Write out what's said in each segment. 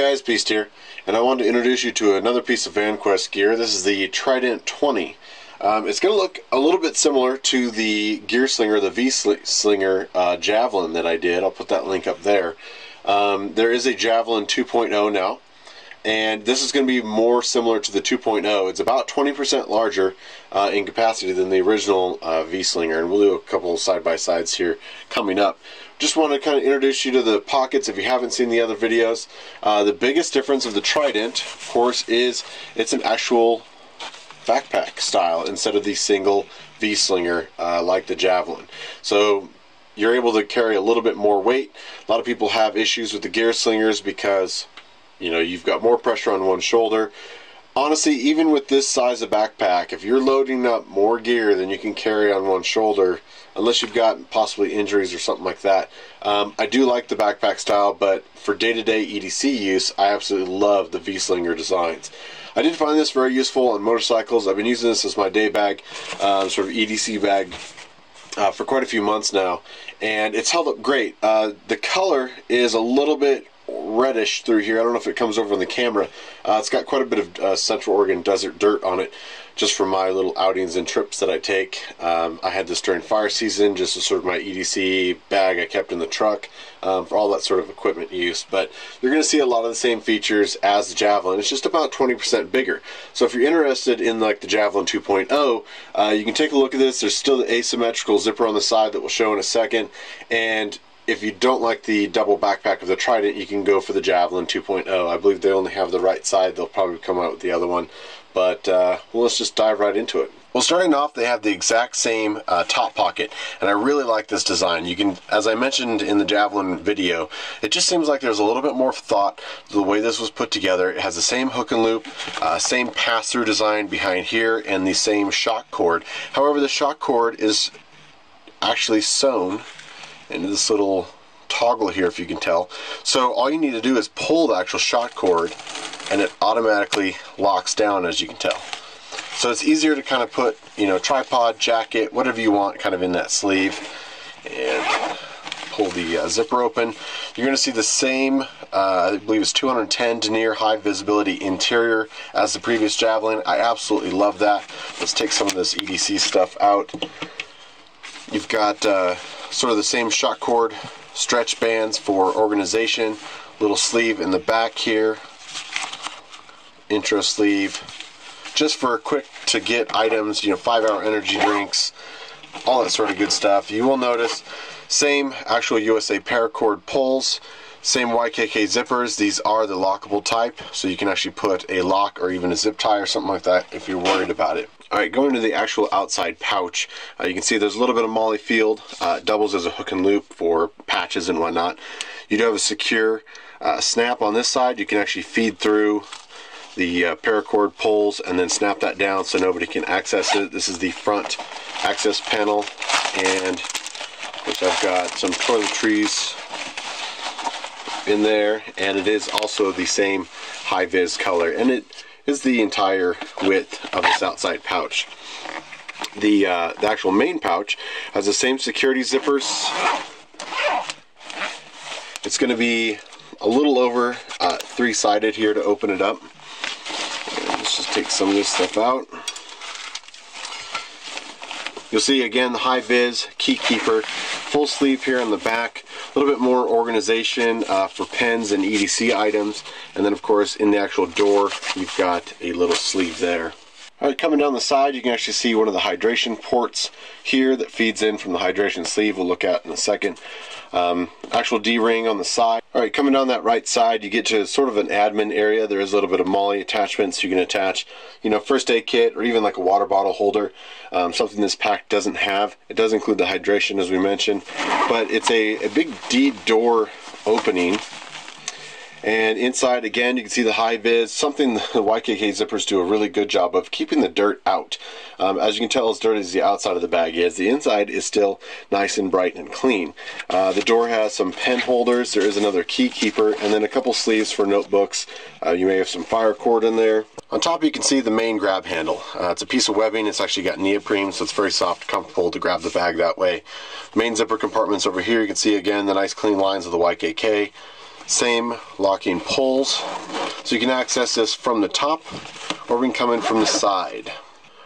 guys, Beast here, and I wanted to introduce you to another piece of Vanquest gear. This is the Trident 20. It's going to look a little bit similar to the gear slinger, the V-slinger Javelin that I did. I'll put that link up there. There is a Javelin 2.0 now, and this is going to be more similar to the 2.0. It's about 20% larger in capacity than the original V-slinger, and we'll do a couple side-by-sides here coming up. Just want to kind of introduce you to the pockets if you haven't seen the other videos. The biggest difference of the Trident, of course, is it's an actual backpack style instead of the single V-slinger like the Javelin. So you're able to carry a little bit more weight. A lot of people have issues with the gear slingers because, you know, you've got more pressure on one shoulder. Honestly, even with this size of backpack, if you're loading up more gear than you can carry on one shoulder, unless you've got possibly injuries or something like that, I do like the backpack style, but for day-to-day EDC use, I absolutely love the V-slinger designs. I did find this very useful on motorcycles. I've been using this as my day bag, sort of EDC bag, for quite a few months now, and it's held up great. The color is a little bit reddish through here. I don't know if it comes over on the camera. It's got quite a bit of Central Oregon desert dirt on it, just from my little outings and trips that I take. I had this during fire season, just as sort of my EDC bag I kept in the truck for all that sort of equipment use. But you're going to see a lot of the same features as the Javelin. It's just about 20% bigger. So if you're interested in like the Javelin 2.0, you can take a look at this. There's still the asymmetrical zipper on the side that we'll show in a second, and if you don't like the double backpack of the Trident, you can go for the Javelin 2.0. I believe they only have the right side. They'll probably come out with the other one. But well, let's just dive right into it. Well, starting off, they have the exact same top pocket, and I really like this design. You can, as I mentioned in the Javelin video, it just seems like there's a little bit more thought to the way this was put together. It has the same hook and loop, same pass-through design behind here, and the same shock cord. However, the shock cord is actually sewn into this little toggle here, if you can tell. So all you need to do is pull the actual shock cord and it automatically locks down, as you can tell. So it's easier to kind of put, you know, tripod, jacket, whatever you want kind of in that sleeve, and pull the zipper open. You're going to see the same, I believe it's 210 denier high visibility interior as the previous Javelin. I absolutely love that. Let's take some of this EDC stuff out. You've got sort of the same shock cord, stretch bands for organization, little sleeve in the back here, intro sleeve, just for quick to get items, you know, 5-hour energy drinks, all that sort of good stuff. You will notice same actual USA paracord pulls, same YKK zippers. These are the lockable type, so you can actually put a lock or even a zip tie or something like that if you're worried about it. Alright, going to the actual outside pouch, you can see there's a little bit of moly field. It doubles as a hook and loop for patches and whatnot. You do have a secure snap on this side. You can actually feed through the paracord poles and then snap that down so nobody can access it. This is the front access panel, and which I've got some toiletries in there, and it is also the same high vis color, and it is the entire width of this outside pouch. The actual main pouch has the same security zippers. It's going to be a little over 3-sided here to open it up. And let's just take some of this stuff out. You'll see again the high vis key keeper, full sleeve here on the back, a little bit more organization for pens and EDC items, and then of course in the actual door you've got a little sleeve there. Alright, coming down the side you can actually see one of the hydration ports here that feeds in from the hydration sleeve we'll look at in a second. Actual D-ring on the side. Alright, coming down that right side you get to sort of an admin area. There is a little bit of MOLLE attachments you can attach, you know, first aid kit or even like a water bottle holder, something this pack doesn't have. It does include the hydration as we mentioned, but it's a big D door opening. And inside, again, you can see the high vis, something the YKK zippers do a really good job of keeping the dirt out. As you can tell, as dirty as the outside of the bag is, the inside is still nice and bright and clean. The door has some pen holders, there is another key keeper, and then a couple sleeves for notebooks. You may have some fire cord in there. On top you can see the main grab handle. It's a piece of webbing, it's actually got neoprene, so it's very soft, comfortable to grab the bag that way. Main zipper compartments over here, you can see again the nice clean lines of the YKK. Same locking pulls. So you can access this from the top, or we can come in from the side.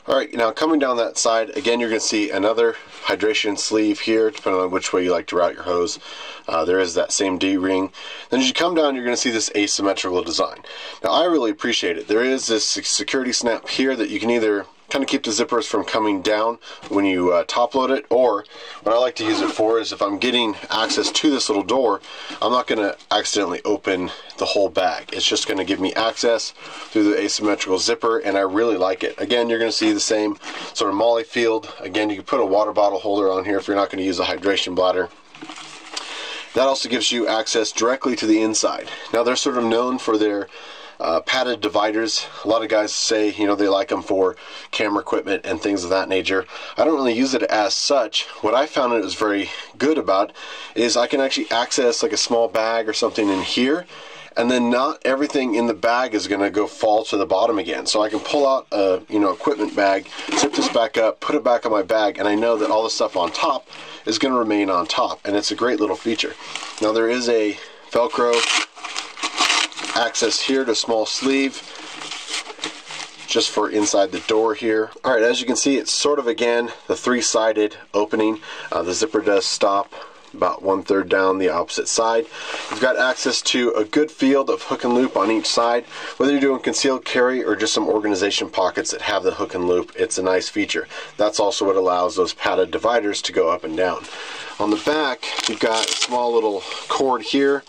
Alright, now coming down that side, again you're going to see another hydration sleeve here, depending on which way you like to route your hose. There is that same D-ring. Then as you come down, you're going to see this asymmetrical design. Now I really appreciate it. There is this security snap here that you can either kind of keep the zippers from coming down when you top load it, or what I like to use it for is if I'm getting access to this little door, I'm not going to accidentally open the whole bag. It's just going to give me access through the asymmetrical zipper, and I really like it. Again, you're going to see the same sort of molly field. Again, you can put a water bottle holder on here if you're not going to use a hydration bladder. That also gives you access directly to the inside. Now they're sort of known for their padded dividers. A lot of guys say, you know, they like them for camera equipment and things of that nature. I don't really use it as such. What I found it was very good about is I can actually access like a small bag or something in here, and then not everything in the bag is going to fall to the bottom again. So I can pull out a equipment bag, zip this back up, put it back on my bag, and I know that all the stuff on top is going to remain on top, and it's a great little feature. Now there is a Velcro access here to small sleeve just for inside the door here. Alright, as you can see, it's sort of again the three-sided opening. The zipper does stop about 1/3 down the opposite side. You've got access to a good field of hook and loop on each side. Whether you're doing concealed carry or just some organization pockets that have the hook and loop, it's a nice feature. That's also what allows those padded dividers to go up and down. On the back, you've got a small little cord here.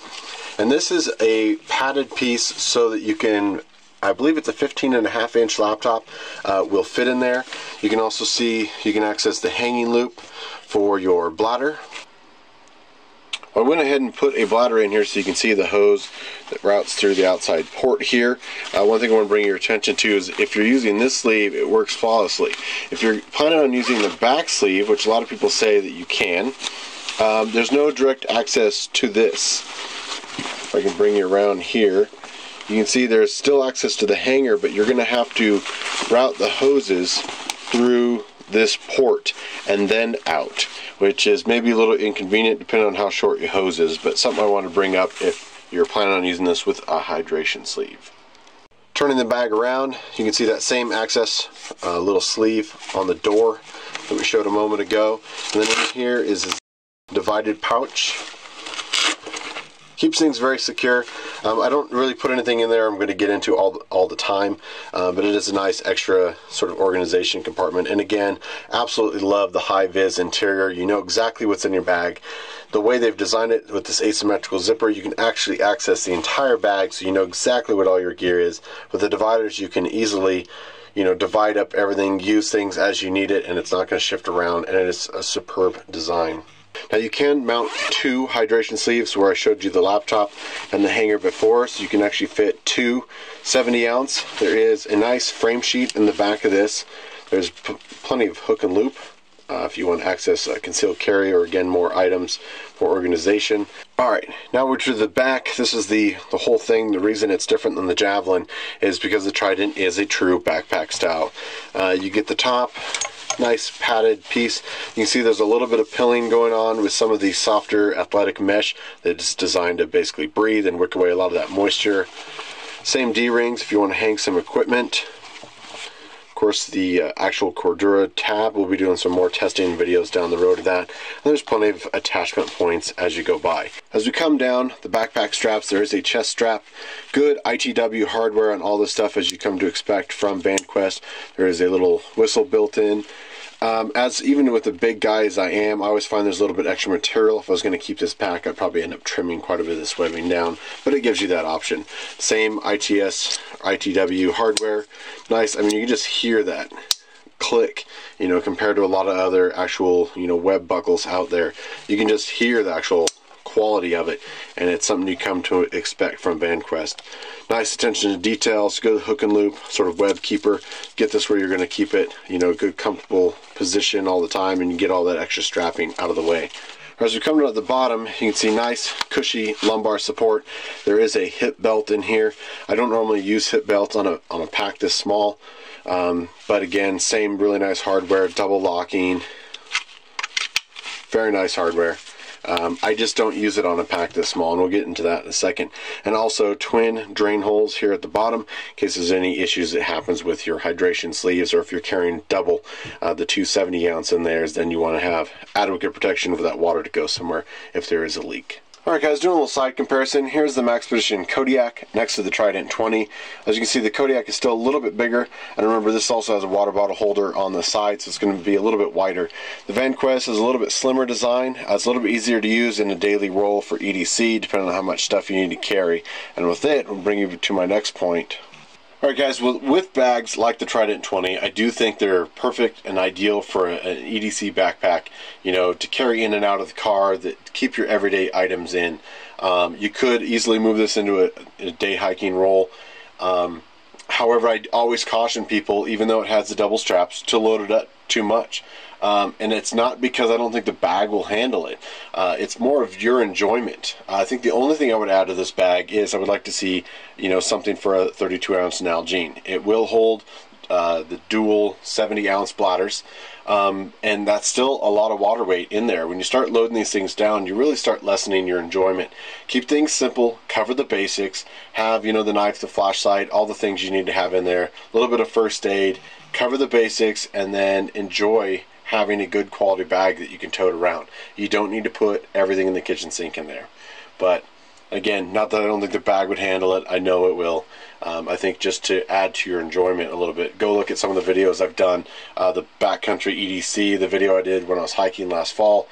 And this is a padded piece so that you can, I believe it's a 15.5-inch laptop, will fit in there. You can also see, you can access the hanging loop for your bladder. I went ahead and put a bladder in here so you can see the hose that routes through the outside port here. One thing I want to bring your attention to is if you're using this sleeve, it works flawlessly. If you're planning on using the back sleeve, which a lot of people say that you can, there's no direct access to this. If I can bring you around here, you can see there's still access to the hanger, but you're going to have to route the hoses through this port and then out, which is maybe a little inconvenient depending on how short your hose is, but something I want to bring up if you're planning on using this with a hydration sleeve. Turning the bag around, you can see that same access little sleeve on the door that we showed a moment ago, and then in here is this divided pouch. Keeps things very secure. I don't really put anything in there I'm going to get into all the time, but it is a nice extra sort of organization compartment. And again, absolutely love the high-vis interior. You know exactly what's in your bag. The way they've designed it with this asymmetrical zipper, you can actually access the entire bag, so you know exactly what all your gear is. With the dividers, you can easily, divide up everything, use things as you need it, and it's not going to shift around, and it is a superb design. Now you can mount two hydration sleeves where I showed you the laptop and the hanger before, so you can actually fit two 70-ounce. There is a nice frame sheet in the back of this. There's plenty of hook and loop if you want to access concealed carry or again more items for organization. Alright, now we're to the back. This is the whole thing. The reason it's different than the Javelin is because the Trident is a true backpack style. You get the top, nice padded piece. You can see there's a little bit of pilling going on with some of the softer athletic mesh that's designed to basically breathe and wick away a lot of that moisture. Same D-rings if you want to hang some equipment. Of course, the actual Cordura tab, we'll be doing some more testing videos down the road of that. And there's plenty of attachment points as you go by. As we come down the backpack straps, there is a chest strap. Good ITW hardware on all this stuff as you come to expect from Vanquest. There is a little whistle built in. As even with the big guy as I am, I always find there's a little bit extra material. If I was going to keep this pack, I'd probably end up trimming quite a bit of this webbing down, but it gives you that option. Same ITS, ITW hardware. Nice. I mean, you can just hear that click, compared to a lot of other actual, web buckles out there. You can just hear the actual quality of it, and it's something you come to expect from Vanquest. Nice attention to details, good hook and loop, sort of web keeper. Get this where you're going to keep it, good comfortable position all the time, and you get all that extra strapping out of the way. As we come to the bottom, you can see nice cushy lumbar support. There is a hip belt in here. I don't normally use hip belts on a pack this small, but again, same really nice hardware, double locking, very nice hardware. I just don't use it on a pack this small, and we'll get into that in a second. And also twin drain holes here at the bottom in case there's any issues that happens with your hydration sleeves, or if you're carrying double the 270 ounce in there, then you want to have adequate protection for that water to go somewhere if there is a leak. Alright guys, doing a little side comparison. Here's the Maxpedition Kodiak next to the Trident 20. As you can see, the Kodiak is still a little bit bigger, and remember this also has a water bottle holder on the side, so it's going to be a little bit wider. The Vanquest is a little bit slimmer design. It's a little bit easier to use in a daily roll for EDC, depending on how much stuff you need to carry. And with it, we'll bring you to my next point. Alright guys, with bags like the Trident 20, I do think they're perfect and ideal for an EDC backpack, you know, to carry in and out of the car, that keep your everyday items in. You could easily move this into a day hiking roll. However, I always caution people, even though it has the double straps, to load it up too much. And it's not because I don't think the bag will handle it. It's more of your enjoyment. I think the only thing I would add to this bag is I would like to see, you know, something for a 32-ounce Nalgene. It will hold the dual 70-ounce bladders, and that's still a lot of water weight in there. When you start loading these things down, you really start lessening your enjoyment. Keep things simple, cover the basics, have, you know, the knife, the flashlight, all the things you need to have in there, a little bit of first aid, cover the basics, and then enjoy having a good quality bag that you can tote around. You don't need to put everything in the kitchen sink in there. But again, not that I don't think the bag would handle it, I know it will. I think just to add to your enjoyment a little bit, go look at some of the videos I've done. The backcountry EDC, the video I did when I was hiking last fall.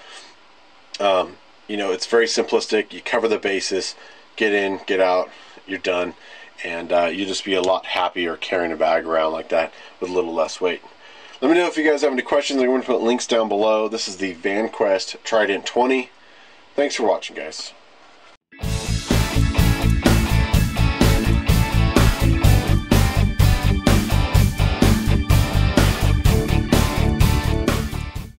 You know, it's very simplistic. You cover the bases, get in, get out, you're done. And you'll just be a lot happier carrying a bag around like that with a little less weight. Let me know if you guys have any questions. I'm going to put links down below. This is the Vanquest Trident 20. Thanks for watching, guys.